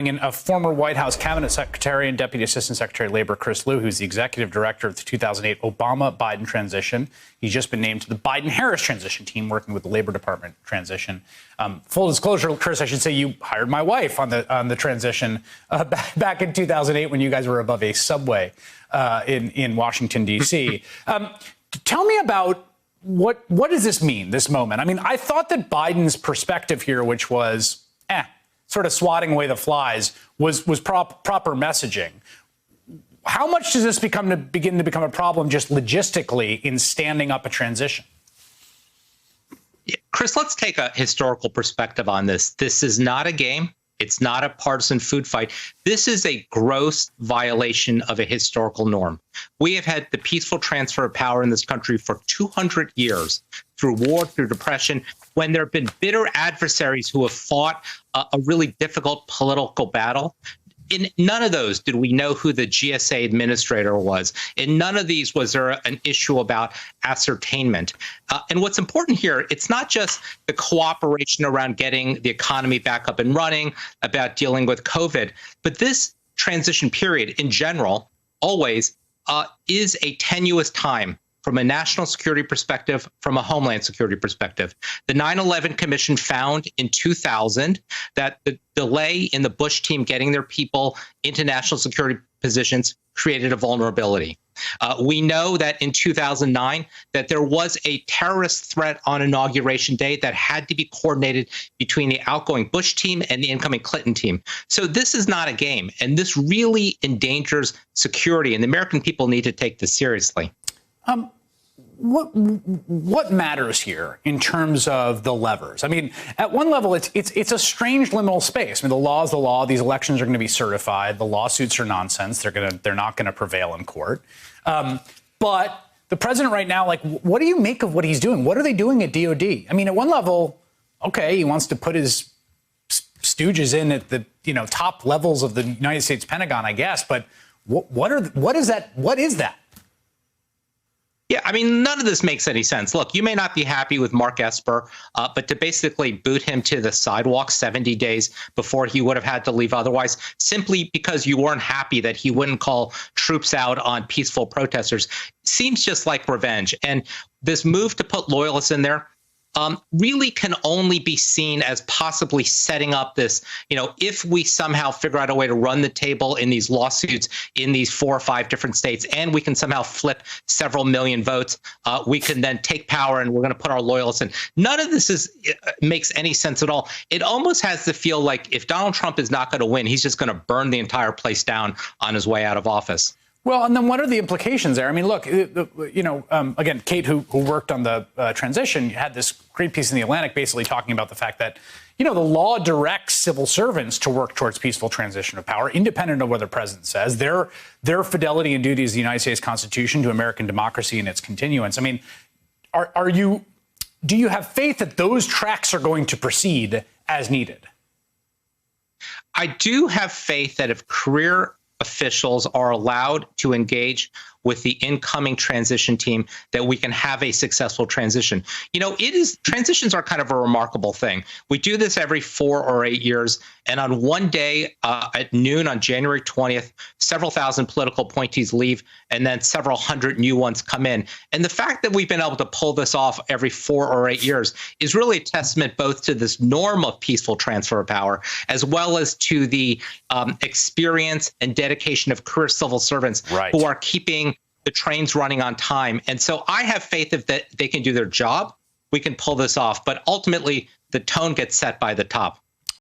In a former White House cabinet secretary and Deputy Assistant Secretary of Labor, Chris Lu, who's the executive director of the 2008 Obama-Biden transition. He's just been named to the Biden-Harris transition team, working with the Labor Department transition. Full disclosure, Chris, I should say you hired my wife on the transition back in 2008 when you guys were above a subway in Washington, D.C. Tell me about what does this mean, this moment? I mean, I thought that Biden's perspective here, which was, sort of swatting away the flies, was proper messaging. How much does this begin to become a problem just logistically in standing up a transition? Chris, let's take a historical perspective on this. This is not a game. It's not a partisan food fight. This is a gross violation of a historical norm. We have had the peaceful transfer of power in this country for 200 years, through war, through depression, when there have been bitter adversaries who have fought a really difficult political battle. In none of those did we know who the GSA administrator was. In none of these was there an issue about ascertainment. And what's important here, it's not just the cooperation around getting the economy back up and running, about dealing with COVID, but this transition period in general always is a tenuous time from a national security perspective, from a homeland security perspective. The 9/11 Commission found in 2000 that the delay in the Bush team getting their people into national security positions created a vulnerability. We know that in 2009 that there was a terrorist threat on Inauguration Day that had to be coordinated between the outgoing Bush team and the incoming Clinton team. So this is not a game, and this really endangers security, and the American people need to take this seriously. What matters here in terms of the levers? I mean, at one level, it's a strange liminal space. I mean, the law is the law. These elections are going to be certified. The lawsuits are nonsense. They're not going to prevail in court. But the president right now, like, what do you make of what he's doing? What are they doing at DOD? I mean, at one level, okay, he wants to put his stooges in at the top levels of the United States Pentagon, I guess. But what is that? What is that? Yeah, I mean, none of this makes any sense. Look, you may not be happy with Mark Esper, but to basically boot him to the sidewalk 70 days before he would have had to leave otherwise, simply because you weren't happy that he wouldn't call troops out on peaceful protesters, seems just like revenge. And this move to put loyalists in there really can only be seen as possibly setting up this, if we somehow figure out a way to run the table in these lawsuits in these 4 or 5 different states, and we can somehow flip several million votes, we can then take power and we're going to put our loyalists in. None of this makes any sense at all. It almost has to feel like if Donald Trump is not going to win, he's just going to burn the entire place down on his way out of office. Well, and then what are the implications there? I mean, look, again, Kate, who worked on the transition, had this great piece in The Atlantic basically talking about the fact that, the law directs civil servants to work towards peaceful transition of power, independent of what the president says. Their fidelity and duty is the United States Constitution to American democracy and its continuance. I mean, do you have faith that those tracks are going to proceed as needed? I do have faith that if career officials are allowed to engage with the incoming transition team, that we can have a successful transition. Transitions are kind of a remarkable thing. We do this every 4 or 8 years. And on one day at noon on January 20th, several thousand political appointees leave, and then several hundred new ones come in. And the fact that we've been able to pull this off every 4 or 8 years is really a testament both to this norm of peaceful transfer of power, as well as to the experience and dedication of career civil servants who are keeping the trains running on time. And so I have faith that they can do their job. We can pull this off. But ultimately, the tone gets set by the top.